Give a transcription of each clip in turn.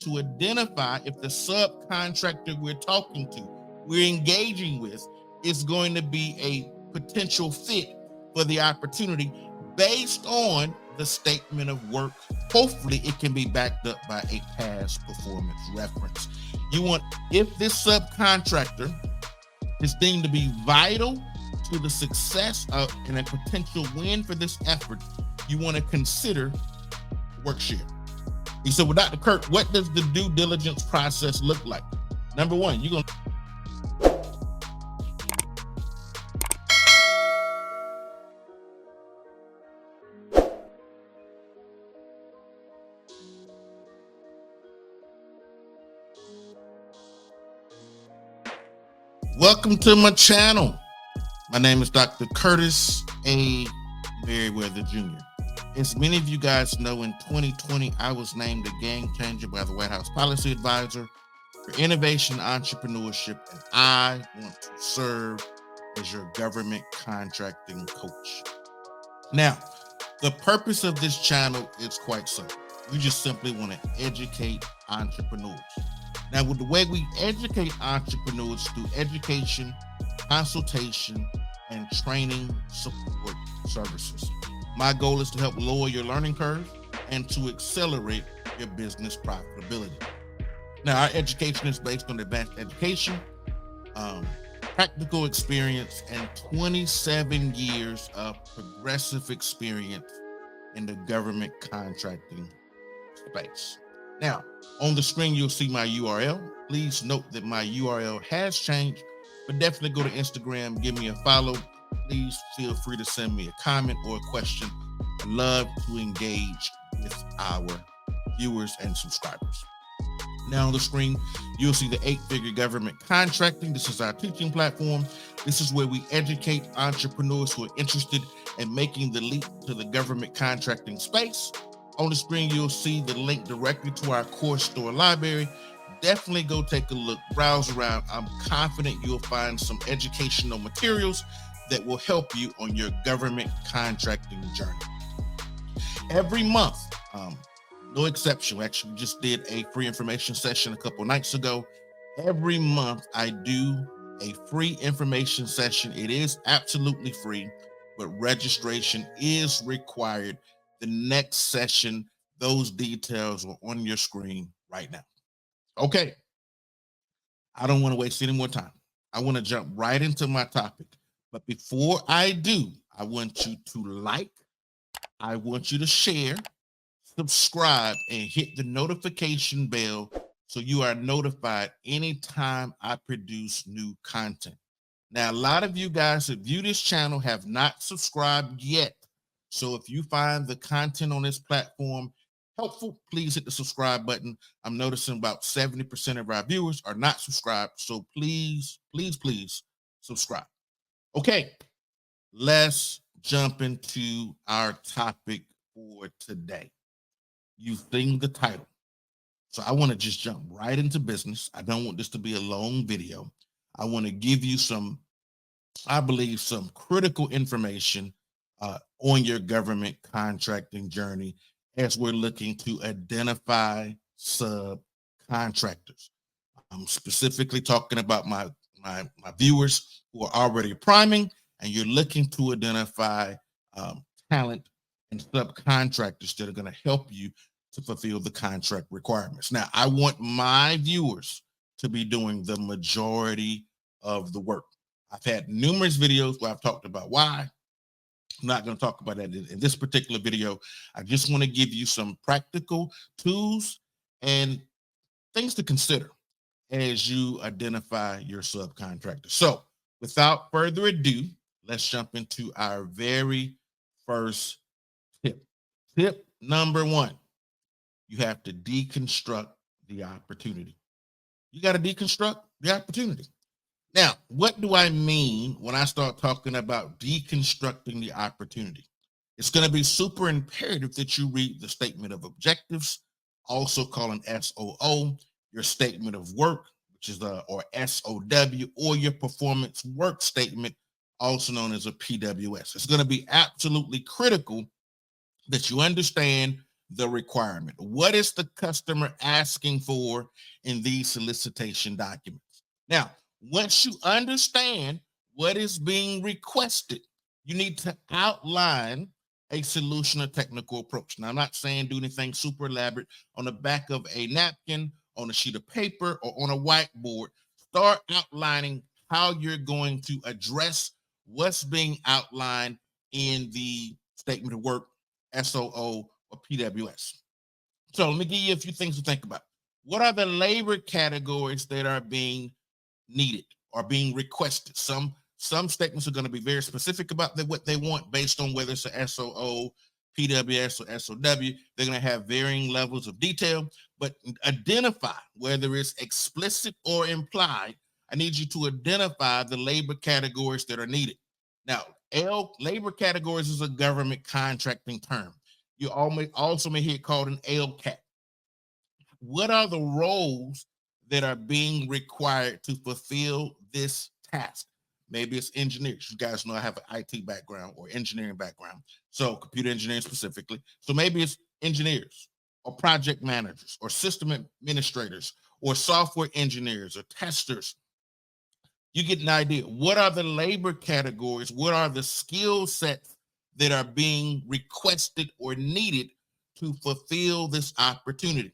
to identify if the subcontractor we're talking to, we're engaging with, is going to be a potential fit for the opportunity based on the statement of work. Hopefully it can be backed up by a past performance reference. You want, if this subcontractor is deemed to be vital to the success of and a potential win for this effort, you want to consider work share. He said, well, Dr. Kurt, what does the due diligence process look like? Number one, you're going to welcome to my channel. My name is Dr. Curtis A. Merriweather Jr. As many of you guys know, in 2020, I was named a game changer by the White House Policy Advisor for Innovation Entrepreneurship, and I want to serve as your government contracting coach. Now, the purpose of this channel is quite simple. We just simply want to educate entrepreneurs. Now, with the way we educate entrepreneurs through education, consultation, and training support services. My goal is to help lower your learning curve and to accelerate your business profitability. Now, our education is based on advanced education, practical experience, and 27 years of progressive experience in the government contracting space. Now, on the screen, you'll see my URL. Please note that my URL has changed, but definitely go to Instagram, give me a follow. Please feel free to send me a comment or a question. I love to engage with our viewers and subscribers. Now on the screen, you'll see the 8-figure government contracting. This is our teaching platform. This is where we educate entrepreneurs who are interested in making the leap to the government contracting space. On the screen, you'll see the link directly to our course store library. Definitely go take a look, browse around. I'm confident you'll find some educational materials that will help you on your government contracting journey. Every month, no exception. We actually just did a free information session a couple nights ago. Every month, I do a free information session. It is absolutely free, but registration is required. The next session, those details are on your screen right now. Okay, I don't want to waste any more time. I want to jump right into my topic. But before I do, I want you to like, I want you to share, subscribe, and hit the notification bell so you are notified anytime I produce new content. Now, a lot of you guys that view this channel have not subscribed yet. So if you find the content on this platform helpful, please hit the subscribe button. I'm noticing about 70% of our viewers are not subscribed. So please, please, please subscribe. Okay, let's jump into our topic for today. You've seen the title. So I want to just jump right into business. I don't want this to be a long video. I want to give you some, I believe, some critical information on your government contracting journey as we're looking to identify subcontractors. I'm specifically talking about my viewers who are already priming, and you're looking to identify talent and subcontractors that are going to help you to fulfill the contract requirements. Now, I want my viewers to be doing the majority of the work. I've had numerous videos where I've talked about why. I'm not going to talk about that in this particular video. I just want to give you some practical tools and things to consider as you identify your subcontractor. So without further ado, let's jump into our very first tip. Tip number one, you have to deconstruct the opportunity. You got to deconstruct the opportunity. Now, what do I mean when I start talking about deconstructing the opportunity? It's going to be super imperative that you read the statement of objectives, also called an SOO, your statement of work, which is or SOW, or your performance work statement, also known as a PWS. It's going to be absolutely critical that you understand the requirement. What is the customer asking for in these solicitation documents? Now, once you understand what is being requested, you need to outline a solution or technical approach. Now, I'm not saying do anything super elaborate on the back of a napkin, on a sheet of paper, or on a whiteboard. Start outlining how you're going to address what's being outlined in the statement of work, SOO, or PWS. So let me give you a few things to think about. What are the labor categories that are being needed or being requested? Some statements are going to be very specific about what they want based on whether it's a SOO, PWS, or SOW. They're going to have varying levels of detail, but identify whether it's explicit or implied. I need you to identify the labor categories that are needed. Now, labor categories is a government contracting term. You also may hear it called an LCAT. What are the roles that are being required to fulfill this task? Maybe it's engineers. You guys know I have an IT background or engineering background, so computer engineering specifically. So maybe it's engineers or project managers or system administrators or software engineers or testers. You get an idea. What are the labor categories? What are the skill sets that are being requested or needed to fulfill this opportunity?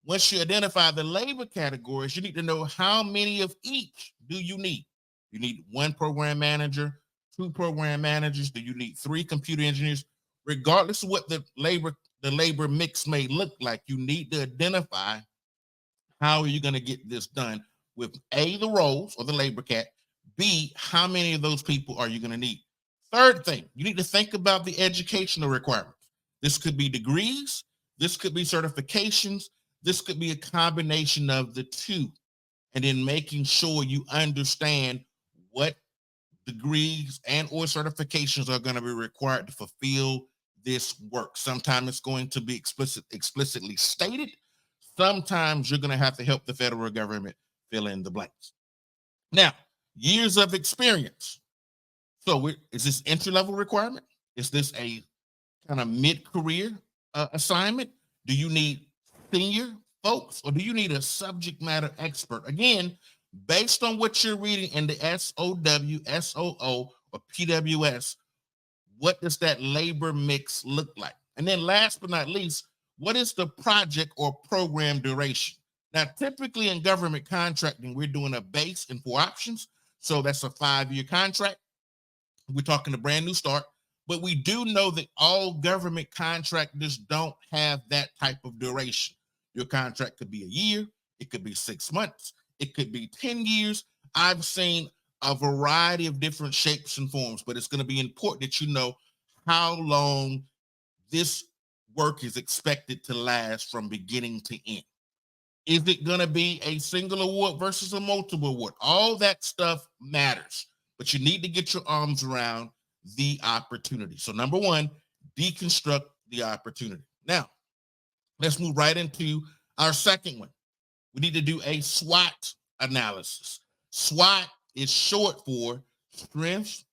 Once you identify the labor categories, you need to know how many of each do you need. You need one program manager, two program managers. Do you need three computer engineers? Regardless of what the labor mix may look like, you need to identify how are you going to get this done with A, the roles or the labor cat, B, how many of those people are you going to need? Third thing, you need to think about the educational requirements. This could be degrees, this could be certifications, this could be a combination of the two. And then making sure you understand what degrees and or certifications are going to be required to fulfill this work. Sometimes it's going to be explicitly stated. Sometimes you're going to have to help the federal government fill in the blanks. Now, years of experience. So is this entry-level requirement? Is this a kind of mid-career assignment? Do you need senior folks or do you need a subject matter expert? Again, based on what you're reading in the SOW, SOO, or PWS, what does that labor mix look like? And then last but not least, what is the project or program duration? Now, typically in government contracting, we're doing a base and 4 options. So that's a 5-year contract. We're talking a brand new start, but we do know that all government contractors don't have that type of duration. Your contract could be a year, it could be 6 months, it could be 10 years. I've seen a variety of different shapes and forms, but it's going to be important that you know how long this work is expected to last from beginning to end. Is it going to be a single award versus a multiple award? All that stuff matters, but you need to get your arms around the opportunity. So number one, deconstruct the opportunity. Now, let's move right into our second one. We need to do a SWOT analysis. SWOT is short for strengths,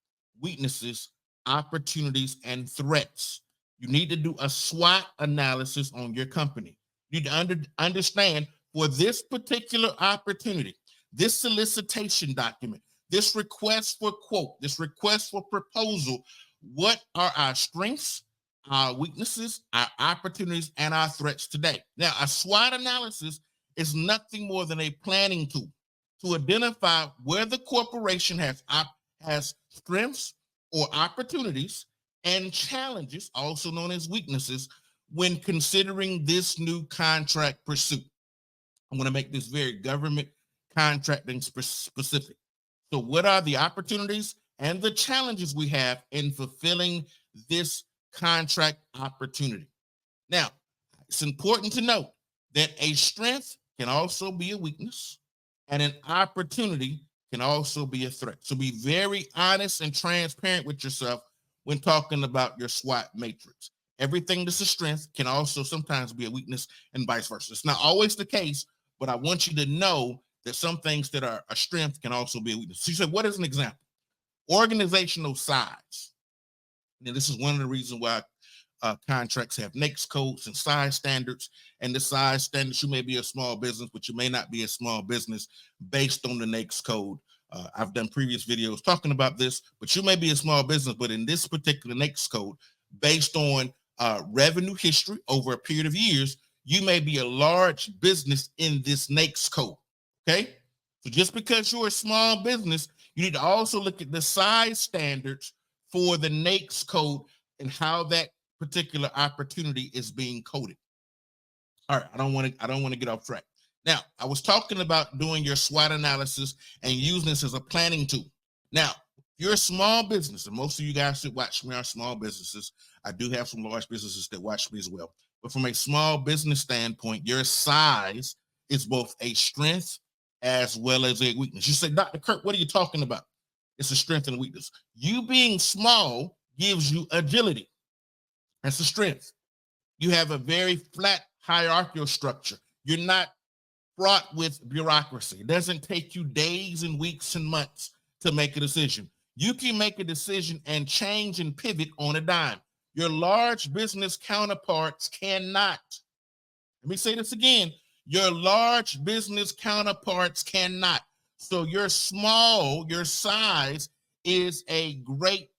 weaknesses, opportunities, and threats. You need to do a SWOT analysis on your company. You need to understand for this particular opportunity, this solicitation document, this request for quote, this request for proposal, what are our strengths, our weaknesses, our opportunities, and our threats today? Now, a SWOT analysis is nothing more than a planning tool to identify where the corporation has strengths or opportunities and challenges, also known as weaknesses, when considering this new contract pursuit. I'm going to make this very government contracting specific. So what are the opportunities and the challenges we have in fulfilling this contract opportunity? Now, it's important to note that a strength can also be a weakness and an opportunity can also be a threat. So be very honest and transparent with yourself when talking about your SWOT matrix. Everything that's a strength can also sometimes be a weakness and vice versa. It's not always the case, but I want you to know that some things that are a strength can also be a weakness. So you said, what is an example? Organizational size. Now, this is one of the reasons why contracts have NAICS codes and size standards. And the size standards, you may be a small business, but you may not be a small business based on the NAICS code. I've done previous videos talking about this, but you may be a small business, but in this particular NAICS code, based on revenue history over a period of years, you may be a large business in this NAICS code, okay? So just because you're a small business, you need to also look at the size standards for the NAICS code and how that particular opportunity is being coded. All right, I don't want to get off track. Now, I was talking about doing your SWOT analysis and using this as a planning tool. Now, you're a small business, and most of you guys that watch me are small businesses. I do have some large businesses that watch me as well. But from a small business standpoint, your size is both a strength as well as a weakness. You say, Dr. Kirk, what are you talking about? It's a strength and a weakness. You being small gives you agility. That's a strength. You have a very flat hierarchical structure. You're not fraught with bureaucracy. It doesn't take you days and weeks and months to make a decision. You can make a decision and change and pivot on a dime. Your large business counterparts cannot. Let me say this again. Your large business counterparts cannot. So your size is a great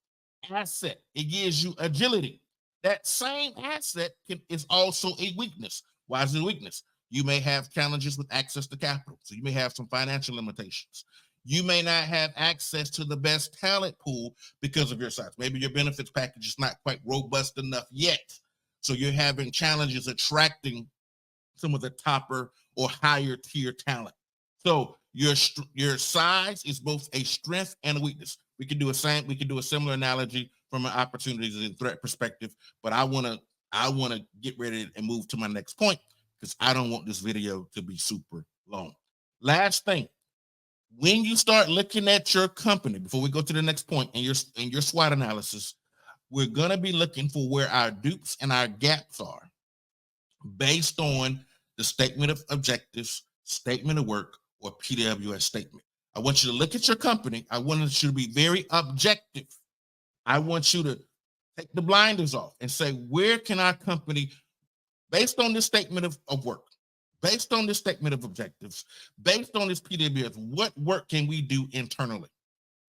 asset. It gives you agility. That same asset is also a weakness. Why is it a weakness? You may have challenges with access to capital. So you may have some financial limitations. You may not have access to the best talent pool because of your size. Maybe your benefits package is not quite robust enough yet. So you're having challenges attracting some of the topper or higher tier talent. So your size is both a strength and a weakness. We can do a similar analogy from an opportunities and threat perspective, but I want to get ready and move to my next point because I don't want this video to be super long. Last thing, when you start looking at your company, before we go to the next point in your SWOT analysis, we're going to be looking for where our dupes and our gaps are based on the statement of objectives, statement of work, or PWS statement. I want you to look at your company. I want you to be very objective. I want you to take the blinders off and say, where can our company, based on this statement of work, based on this statement of objectives, based on this PWS, what work can we do internally?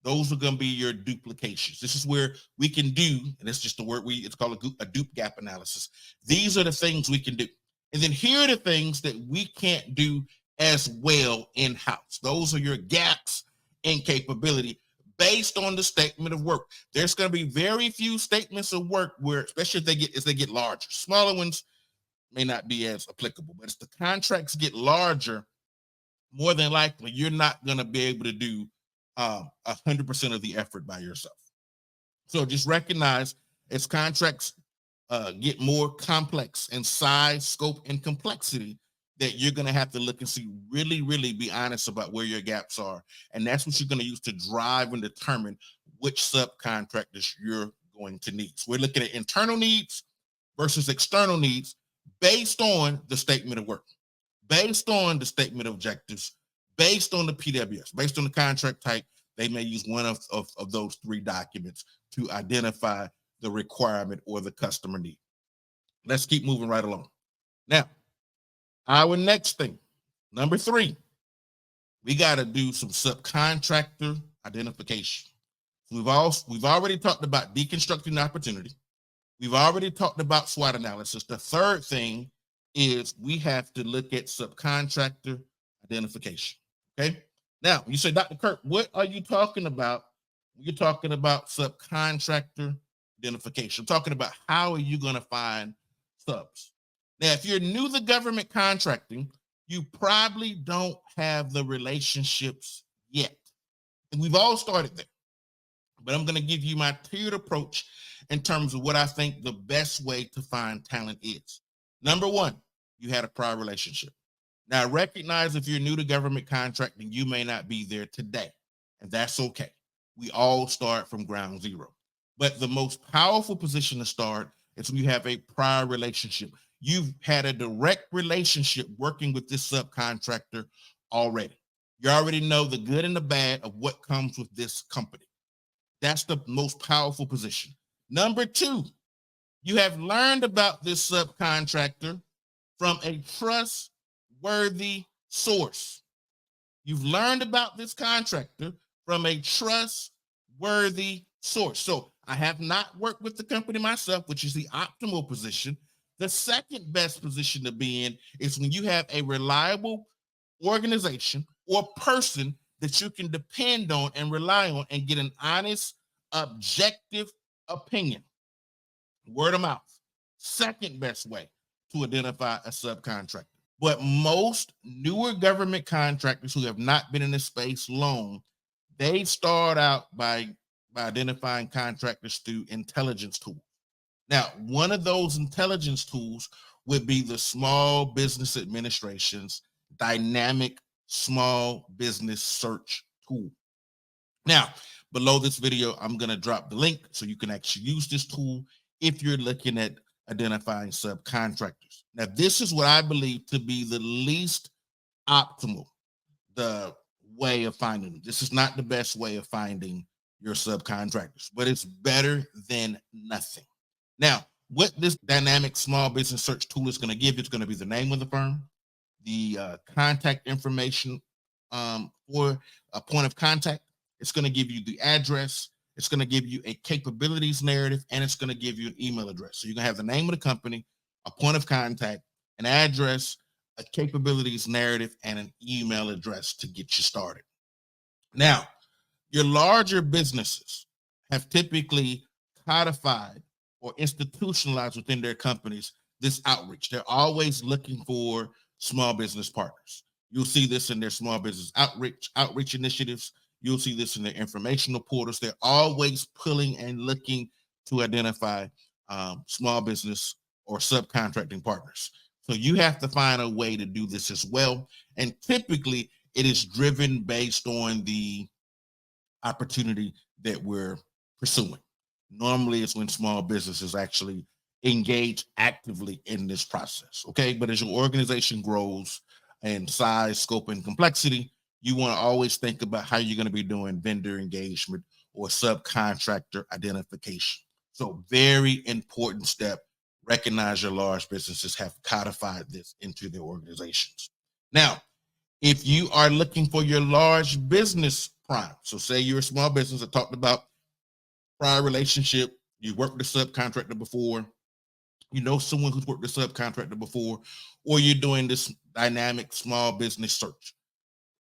Those are going to be your duplications. This is where we can do, and it's just the word it's called a dupe gap analysis. These are the things we can do. And then here are the things that we can't do as well in-house. Those are your gaps in capability based on the statement of work. There's going to be very few statements of work where, especially as they get larger. Smaller ones may not be as applicable, but as the contracts get larger, more than likely, you're not going to be able to do 100% of the effort by yourself. So just recognize as contracts get more complex in size, scope, and complexity, that you're going to have to look and see, really, really be honest about where your gaps are. And that's what you're going to use to drive and determine which subcontractors you're going to need. So we're looking at internal needs versus external needs based on the statement of work, based on the statement of objectives, based on the PWS, based on the contract type. They may use one of those three documents to identify the requirement or the customer need. Let's keep moving right along. Now, our next thing, number 3, we got to do some subcontractor identification. We've already talked about deconstructing the opportunity. We've already talked about SWOT analysis. The third thing is we have to look at subcontractor identification. Okay. Now, you say, Dr. Kirk, what are you talking about? You're talking about subcontractor identification. I'm talking about how are you going to find subs? Now, if you're new to government contracting, you probably don't have the relationships yet. And we've all started there. But I'm going to give you my tiered approach in terms of what I think the best way to find talent is. Number 1, you had a prior relationship. Now, recognize if you're new to government contracting, you may not be there today, and that's okay. We all start from ground zero. But the most powerful position to start is when you have a prior relationship. You've had a direct relationship working with this subcontractor already. You already know the good and the bad of what comes with this company. That's the most powerful position. Number 2, You have learned about this subcontractor from a trustworthy source. You've learned about this contractor from a trustworthy source. So I have not worked with the company myself, which is the optimal position. The second best position to be in is when you have a reliable organization or person that you can depend on and rely on and get an honest, objective opinion. Word of mouth. Second best way to identify a subcontractor. But most newer government contractors who have not been in this space long, they start out by identifying contractors through intelligence tools. Now, one of those intelligence tools would be the Small Business Administration's dynamic small business search tool. Now, below this video, I'm going to drop the link so you can actually use this tool if you're looking at identifying subcontractors. Now, this is what I believe to be the least optimal the way of finding them. This is not the best way of finding your subcontractors, but it's better than nothing. Now, what this dynamic small business search tool is going to give you, it's going to be the name of the firm, the contact information for a point of contact. It's going to give you the address. It's going to give you a capabilities narrative, and it's going to give you an email address. So you're going to have the name of the company, a point of contact, an address, a capabilities narrative, and an email address to get you started. Now, your larger businesses have typically codified or institutionalized within their companies this outreach. They're always looking for small business partners. You'll see this in their small business outreach initiatives. You'll see this in their informational portals. They're always pulling and looking to identify small business or subcontracting partners. So you have to find a way to do this as well. And typically it is driven based on the opportunity that we're pursuing. Normally it's when small businesses actually engage actively in this process. Okay. But as your organization grows in size, scope, and complexity, you want to always think about how you're going to be doing vendor engagement or subcontractor identification. So very important step. Recognize your large businesses have codified this into their organizations. Now, if you are looking for your large business prime, so say you're a small business, I talked about prior relationship, you worked with a subcontractor before, you know someone who's worked with a subcontractor before, or you're doing this dynamic small business search.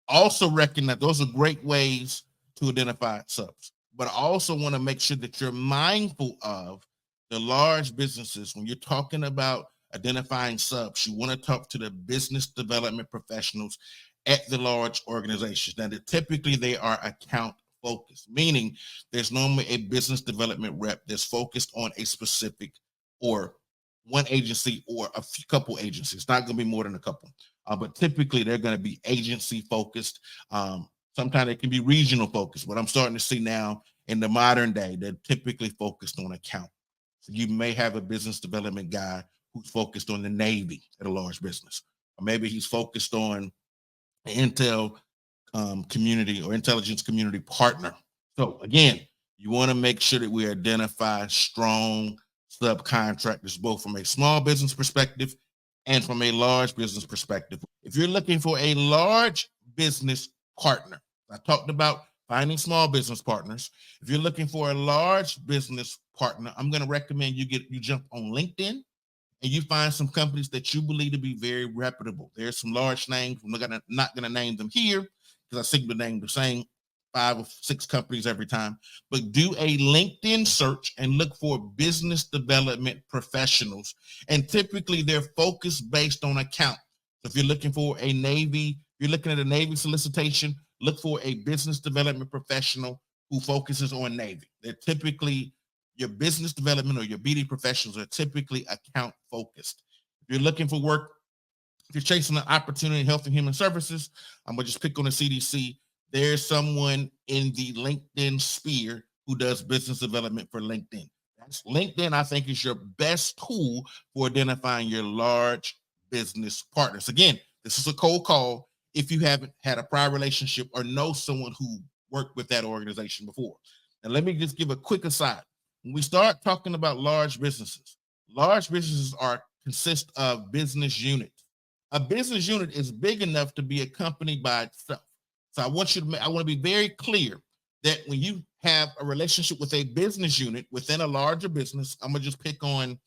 Also recognize those are great ways to identify subs, but I also want to make sure that you're mindful of the large businesses. When you're talking about identifying subs, you want to talk to the business development professionals at the large organizations. Now, typically they are account focused, meaning there's normally a business development rep that's focused on a specific or one agency or a couple agencies. It's not going to be more than a couple, but typically they're going to be agency focused. Sometimes it can be regional focused, but I'm starting to see now in the modern day, they're typically focused on account. So you may have a business development guy who's focused on the Navy at a large business, or maybe he's focused on intel community or intelligence community partner. So again, you want to make sure that we identify strong subcontractors, both from a small business perspective and from a large business perspective. If you're looking for a large business partner, I talked about finding small business partners. If you're looking for a large business partner, I'm going to recommend you jump on LinkedIn and you find some companies that you believe to be very reputable. There's some large names. I'm not going to name them here because I seem to name the same 5 or 6 companies every time, but do a LinkedIn search and look for business development professionals. And typically they're focused based on account. So if you're looking for a Navy, you're looking at a Navy solicitation, look for a business development professional who focuses on Navy. They're typically your business development or your BD professionals are typically account focused. If you're looking for work, if you're chasing an opportunity in health and human services, I'm going to just pick on the CDC. There's someone in the LinkedIn sphere who does business development for LinkedIn. LinkedIn, I think, is your best tool for identifying your large business partners. Again, this is a cold call if you haven't had a prior relationship or know someone who worked with that organization before. And let me just give a quick aside. When we start talking about large businesses consist of business units. A business unit is big enough to be a company by itself. So I want to be very clear that when you have a relationship with a business unit within a larger business, I'm gonna just pick on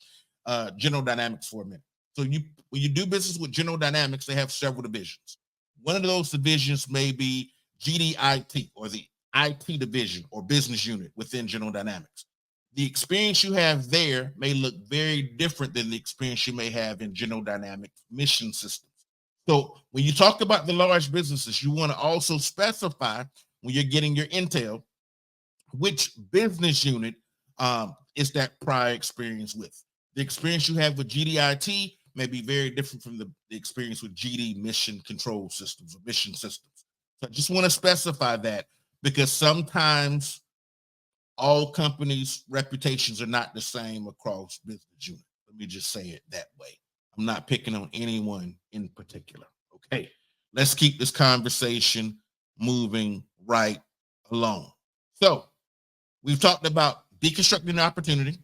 General Dynamics for a minute. So when you do business with General Dynamics, they have several divisions. One of those divisions may be GDIT, or the IT division or business unit within General Dynamics. The experience you have there may look very different than the experience you may have in General Dynamics mission systems. So when you talk about the large businesses, you want to also specify when you're getting your intel, which business unit is that prior experience with. The experience you have with GDIT may be very different from the experience with GD mission control systems or mission systems. So I just want to specify that, because sometimes all companies' reputations are not the same across business units. Let me just say it that way. I'm not picking on anyone in particular. Okay, let's keep this conversation moving right along. So we've talked about deconstructing opportunity,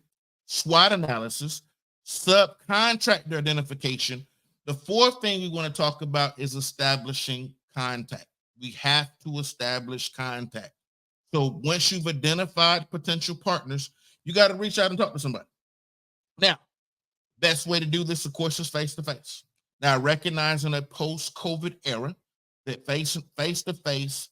SWOT analysis, subcontractor identification. The fourth thing we want to talk about is establishing contact. We have to establish contact. So once you've identified potential partners, you got to reach out and talk to somebody. Now, best way to do this, of course, is face-to-face. Now, recognizing a post-COVID era that face-to-face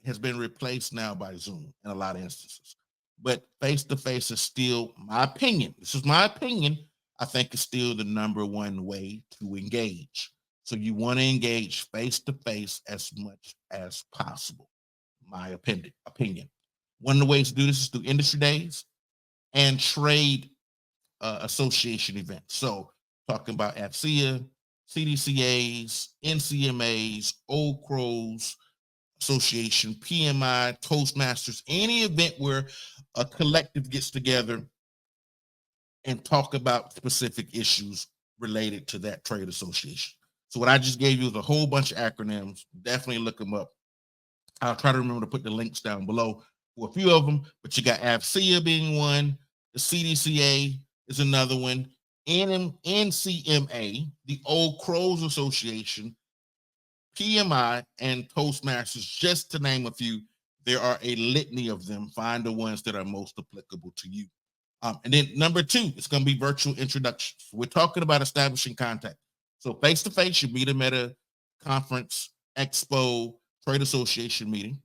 has been replaced now by Zoom in a lot of instances. But face-to-face is still, my opinion, this is my opinion, I think it's still the number one way to engage. So you want to engage face-to-face as much as possible, my opinion. One of the ways to do this is through industry days and trade association events. So talking about AFCEA, CDCAs, NCMAs, Old Crows Association, PMI, Toastmasters, any event where a collective gets together and talk about specific issues related to that trade association. So what I just gave you is a whole bunch of acronyms. Definitely look them up. I'll try to remember to put the links down below for a few of them, but you got AFCEA being one, the CDCA is another one, NCMA, the Old Crows Association, PMI, and Toastmasters, just to name a few. There are a litany of them. Find the ones that are most applicable to you. And then number two, it's going to be virtual introductions. We're talking about establishing contact. So face-to-face, you meet them at a conference, expo, trade association meeting.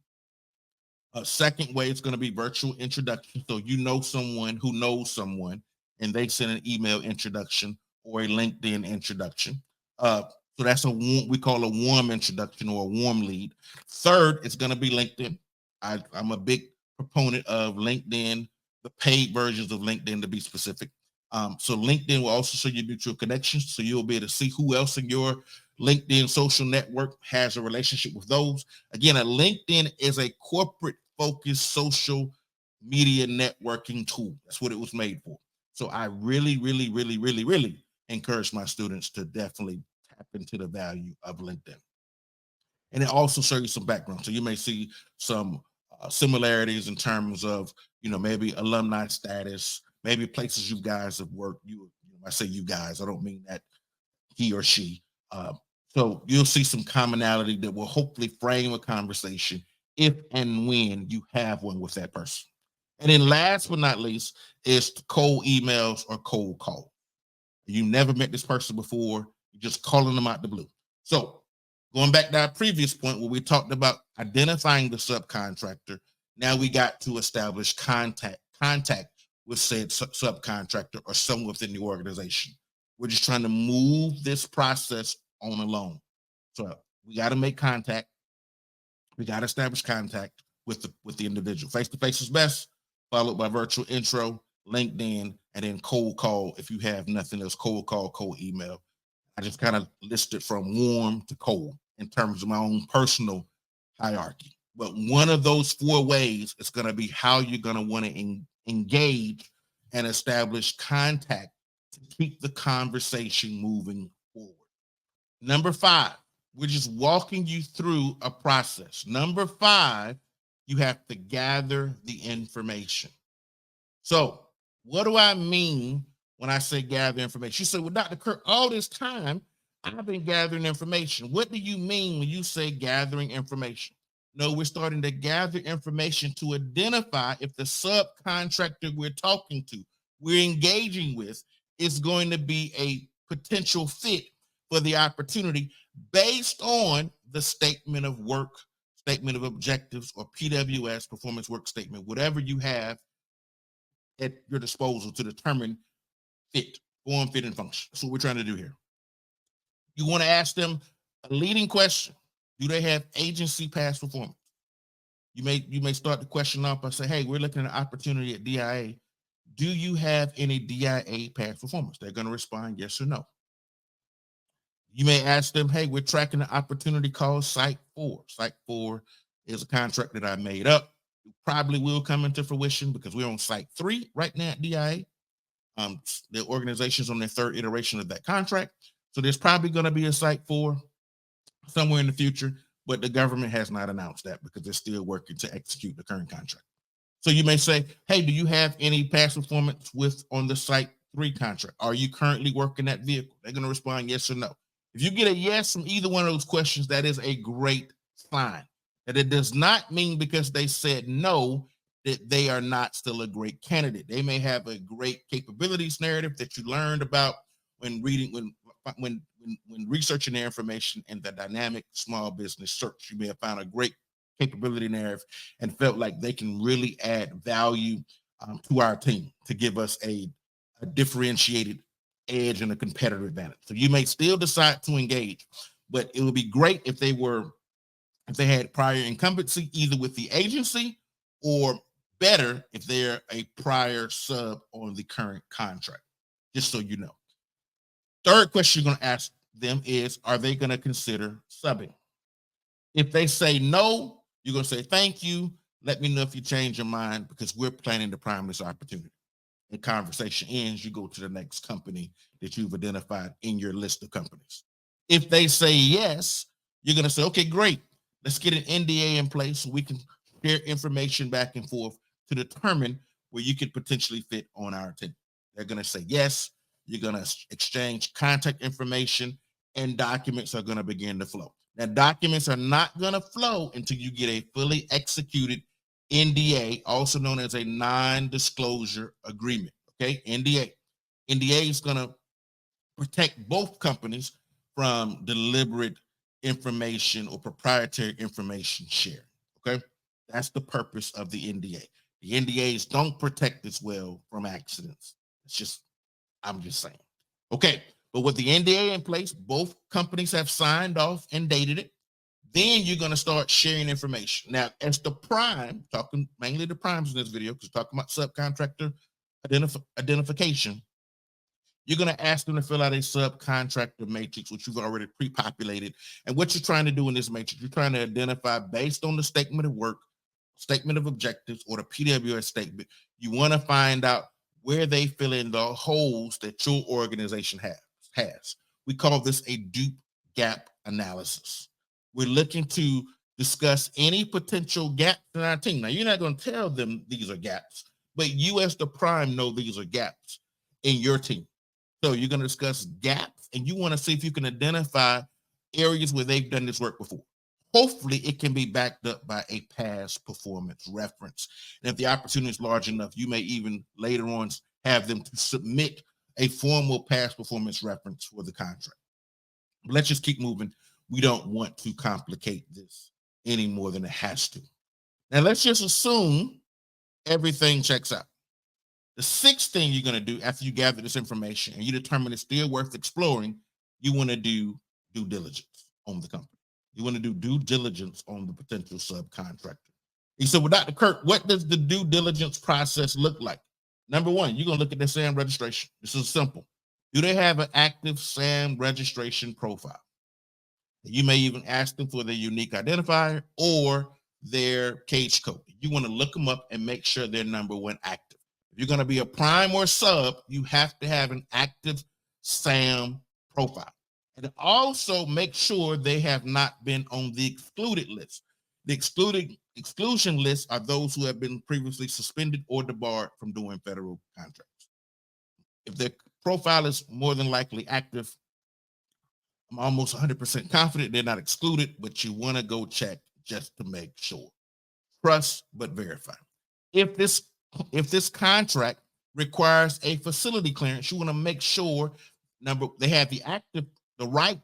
Second way, it's going to be virtual introduction. So you know someone who knows someone, and they send an email introduction or a LinkedIn introduction. So that's we call a warm introduction or a warm lead. Third, it's going to be LinkedIn. I'm a big proponent of LinkedIn, the paid versions of LinkedIn to be specific. So LinkedIn will also show you mutual connections, so you'll be able to see who else in your LinkedIn social network has a relationship with those. Again, a LinkedIn is a corporate focused social media networking tool. That's what it was made for. So I really encourage my students to definitely tap into the value of LinkedIn. And it also shows you some background. So you may see some similarities in terms of, maybe alumni status, maybe places you guys have worked. I say you guys, I don't mean that he or she. So you'll see some commonality that will hopefully frame a conversation if and when you have one with that person. And then last but not least is cold emails or cold call. You never met this person before, you're just calling them out the blue. So going back to our previous point where we talked about identifying the subcontractor, now we got to establish contact with said subcontractor or someone within the organization. We're just trying to move this process on along. So we got to make contact. We got to establish contact with the individual. Face-to-face is best, followed by virtual intro, LinkedIn, and then cold call. If you have nothing else, cold call, cold email. I just kind of listed from warm to cold in terms of my own personal hierarchy. But one of those four ways is going to be how you're going to want to engage and establish contact to keep the conversation moving forward. Number 5, we're just walking you through a process. Number 5 you have to gather the information. So what do I mean when I say gather information? You say, well, Dr. Kirk, all this time I've been gathering information. What do you mean when you say gathering information? No, we're starting to gather information to identify if the subcontractor we're talking to, we're engaging with, is going to be a potential fit for the opportunity based on the statement of work, statement of objectives, or PWS, performance work statement, whatever you have at your disposal to determine fit, form, fit, and function. That's what we're trying to do here. You want to ask them a leading question. Do they have agency past performance? You may start the question off by saying, hey, we're looking at an opportunity at DIA. Do you have any DIA past performance? They're going to respond yes or no. You may ask them, hey, we're tracking an opportunity called Site 4. Site 4 is a contract that I made up. It probably will come into fruition because we're on Site 3 right now at DIA. The organization's on their third iteration of that contract. So there's probably going to be a Site 4 somewhere in the future, but the government has not announced that because they're still working to execute the current contract. So you may say, hey, do you have any past performance on the Site 3 contract? Are you currently working that vehicle? They're going to respond yes or no. If you get a yes from either one of those questions, that is a great sign. That it does not mean because they said no that they are not still a great candidate. They may have a great capabilities narrative that you learned about when researching their information in the dynamic small business search. You may have found a great capability narrative and felt like they can really add value to our team to give us a differentiated edge and a competitive advantage. So you may still decide to engage, but it would be great if they had prior incumbency either with the agency, or better if they're a prior sub on the current contract, just so you know. Third question you're going to ask them is, are they going to consider subbing? If they say no, you're going to say, thank you. Let me know if you change your mind because we're planning to prime this opportunity. The conversation ends, you go to the next company that you've identified in your list of companies. If they say yes, you're going to say, okay, great. Let's get an NDA in place so we can share information back and forth to determine where you could potentially fit on our team. They're going to say yes. You're going to exchange contact information, and documents are going to begin to flow. Now, documents are not going to flow until you get a fully executed NDA, also known as a non-disclosure agreement. Okay, NDA. NDA is going to protect both companies from deliberate information or proprietary information sharing. Okay, that's the purpose of the NDA. The NDAs don't protect us well from accidents. I'm just saying. Okay, but with the NDA in place, both companies have signed off and dated it. Then you're going to start sharing information. Now, as the prime, talking mainly the primes in this video, because we're talking about subcontractor identification, you're going to ask them to fill out a subcontractor matrix, which you've already pre-populated. And what you're trying to do in this matrix, you're trying to identify based on the statement of work, statement of objectives, or the PWS statement. You want to find out where they fill in the holes that your organization has. We call this a dupe gap analysis. We're looking to discuss any potential gaps in our team. Now, you're not going to tell them these are gaps, but you as the prime know these are gaps in your team. So you're going to discuss gaps, and you want to see if you can identify areas where they've done this work before. Hopefully, it can be backed up by a past performance reference. And if the opportunity is large enough, you may even later on have them to submit a formal past performance reference for the contract. But let's just keep moving. We don't want to complicate this any more than it has to. Now, let's just assume everything checks out. The sixth thing you're going to do after you gather this information and you determine it's still worth exploring, you want to do due diligence on the company. You want to do due diligence on the potential subcontractor. He said, well, Dr. Kirk, what does the due diligence process look like? Number one, you're going to look at their SAM registration. This is simple. Do they have an active SAM registration profile? You may even ask them for their unique identifier or their cage code. You want to look them up and make sure they're number one active. If you're going to be a prime or sub, you have to have an active SAM profile. And also make sure they have not been on the excluded list. The excluded Exclusion lists are those who have been previously suspended or debarred from doing federal contracts. If their profile is more than likely active, I'm almost 100% confident they're not excluded, but you want to go check just to make sure. Trust but verify. If this contract requires a facility clearance, you want to make sure they have the right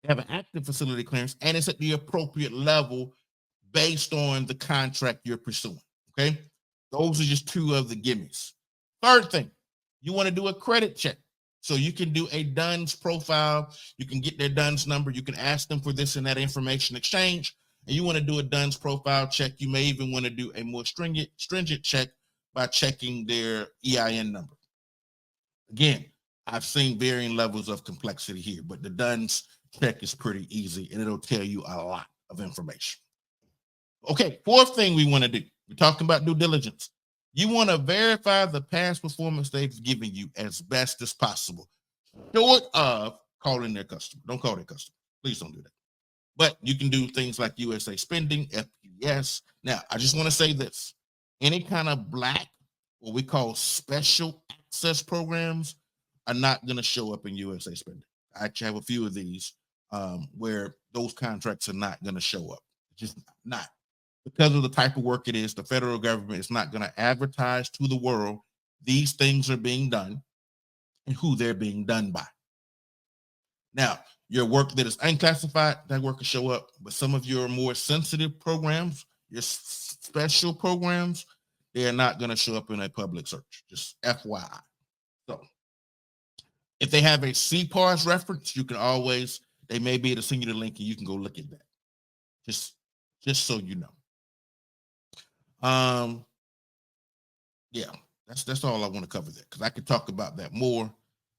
to have an active facility clearance, and it's at the appropriate level based on the contract you're pursuing. Okay, those are just two of the gimmies. Third thing, you want to do a credit check. So you can do a DUNS profile. You can get their DUNS number. You can ask them for this and that information exchange. And you want to do a DUNS profile check. You may even want to do a more stringent check by checking their EIN number. Again, I've seen varying levels of complexity here, but the DUNS check is pretty easy and it'll tell you a lot of information. Okay, fourth thing we want to do, we're talking about due diligence. You want to verify the past performance they've given you as best as possible, short of calling their customer. Don't call their customer. Please don't do that. But you can do things like USA Spending, FPS. Now, I just want to say this. Any kind of black, what we call special access programs, are not going to show up in USA Spending. I actually have a few of these where those contracts are not going to show up. Just not. Because of the type of work it is, the federal government is not going to advertise to the world these things are being done and who they're being done by. Now, your work that is unclassified, that work will show up, but some of your more sensitive programs, your special programs, they're not going to show up in a public search, just FYI. So if they have a CPARS reference, you can always, they may be able to send you the link and you can go look at that. Just so you know. Yeah, that's all I want to cover there, because I could talk about that more,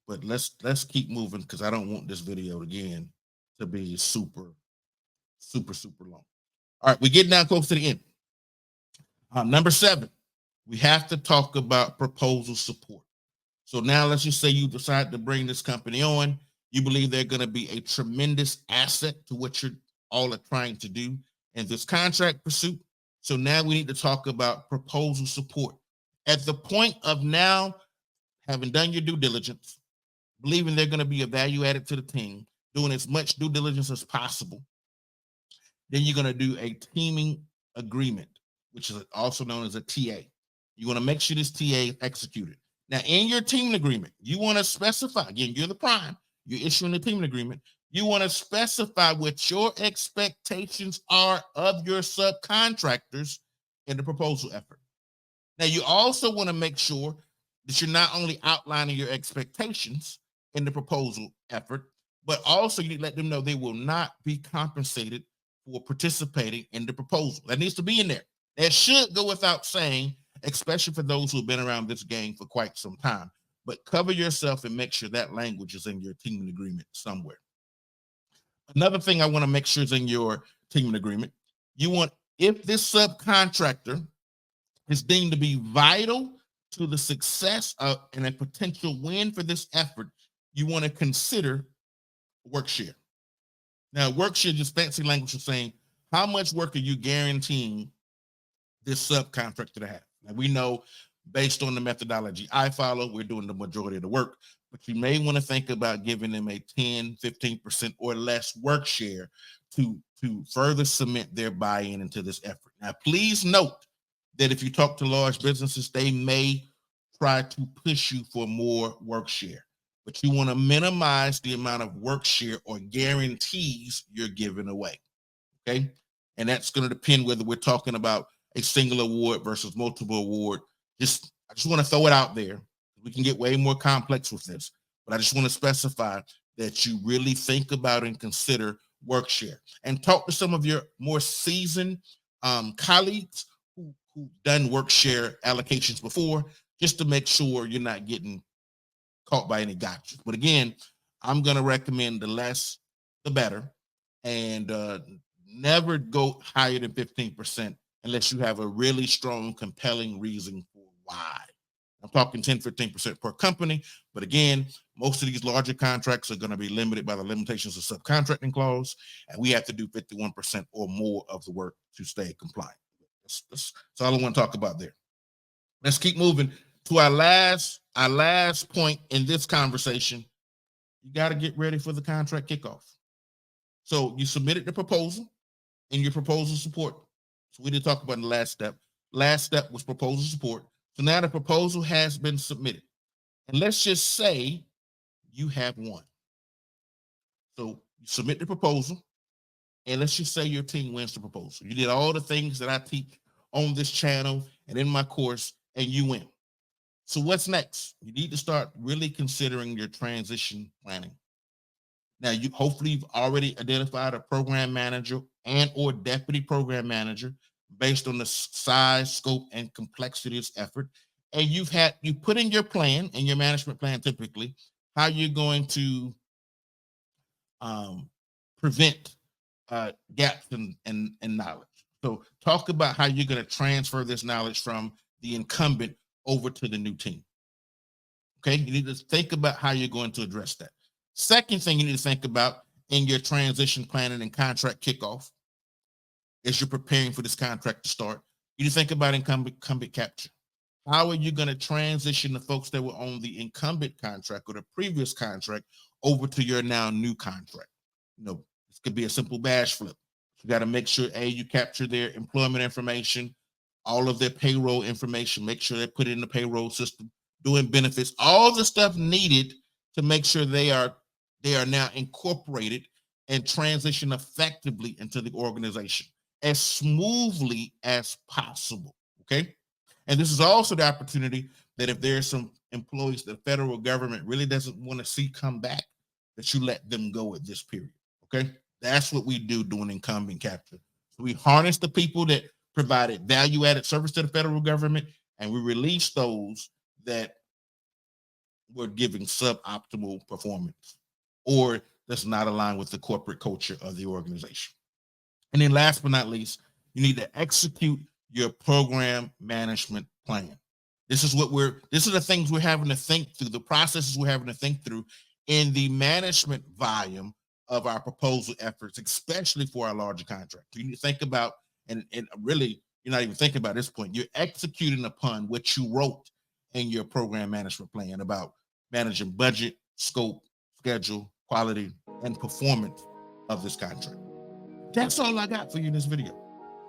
but let's keep moving, because I don't want this video again to be super long. All right, we're getting down close to the end. Number 7, we have to talk about proposal support. So now let's just say you decide to bring this company on. You believe they're going to be a tremendous asset to what you're all are trying to do in this contract pursuit. So now we need to talk about proposal support. At the point of now, having done your due diligence, believing they're going to be a value added to the team, doing as much due diligence as possible, then you're going to do a teaming agreement, which is also known as a TA. You want to make sure this TA is executed. Now, in your teaming agreement, you want to specify, again, you're the prime, you're issuing the teaming agreement. You want to specify what your expectations are of your subcontractors in the proposal effort. Now, you also want to make sure that you're not only outlining your expectations in the proposal effort, but also you need to let them know they will not be compensated for participating in the proposal. That needs to be in there. That should go without saying, especially for those who have been around this game for quite some time. But cover yourself and make sure that language is in your teaming agreement somewhere. Another thing I want to make sure is in your teaming agreement, you want, if this subcontractor is deemed to be vital to the success of and a potential win for this effort, you want to consider work share. Now, work share is fancy language for saying how much work are you guaranteeing this subcontractor to have. Now, we know based on the methodology I follow, we're doing the majority of the work, but you may want to think about giving them a 10, 15% or less work share to further cement their buy-in into this effort. Now, please note that if you talk to large businesses, they may try to push you for more work share, but you want to minimize the amount of work share or guarantees you're giving away, okay? And that's going to depend whether we're talking about a single award versus multiple award. I just want to throw it out there. We can get way more complex with this, but I just want to specify that you really think about and consider work share, and talk to some of your more seasoned colleagues who've done work share allocations before, just to make sure you're not getting caught by any gotchas. But again, I'm going to recommend the less, the better, and never go higher than 15% unless you have a really strong, compelling reason for why. I'm talking 10, 15% per company. But again, most of these larger contracts are going to be limited by the limitations of subcontracting clause, and we have to do 51% or more of the work to stay compliant. That's all I want to talk about there. Let's keep moving to our last point in this conversation. You got to get ready for the contract kickoff. So you submitted the proposal in your proposal support. So we didn't talk about the last step. Last step was proposal support. So now the proposal has been submitted. And let's just say you have one. So you submit the proposal, and let's just say your team wins the proposal. You did all the things that I teach on this channel and in my course, and you win. So what's next? You need to start really considering your transition planning. Now, hopefully you've already identified a program manager and or deputy program manager based on the size, scope, and complexity of this effort. And you put in your plan, in your management plan typically, how you're going to prevent gaps in knowledge. So talk about how you're going to transfer this knowledge from the incumbent over to the new team. Okay, you need to think about how you're going to address that. Second thing you need to think about in your transition planning and contract kickoff as you're preparing for this contract to start, you need to think about incumbent capture. How are you going to transition the folks that were on the incumbent contract or the previous contract over to your now new contract? You know, this could be a simple badge flip. You got to make sure, you capture their employment information, all of their payroll information, make sure they put it in the payroll system, doing benefits, all the stuff needed to make sure they are now incorporated and transition effectively into the organization as smoothly as possible, okay? And this is also the opportunity that if there's some employees the federal government really doesn't want to see come back, that you let them go at this period, okay? That's what we do doing incumbent capture. So we harness the people that provided value-added service to the federal government, and we release those that were giving suboptimal performance or that's not aligned with the corporate culture of the organization. And then last but not least, you need to execute your program management plan. This is the things we're having to think through, the processes we're having to think through in the management volume of our proposal efforts, especially for our larger contracts. You need to think about, and really, you're not even thinking about this point, you're executing upon what you wrote in your program management plan about managing budget, scope, schedule, quality, and performance of this contract. That's all I got for you in this video.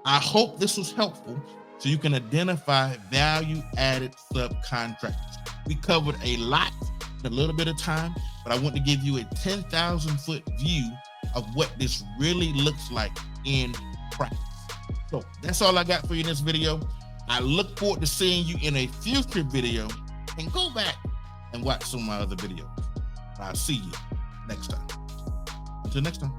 I hope this was helpful so you can identify value-added subcontractors. We covered a lot in a little bit of time, but I want to give you a 10,000-foot view of what this really looks like in practice. So that's all I got for you in this video. I look forward to seeing you in a future video, and go back and watch some of my other videos. I'll see you next time. Until next time.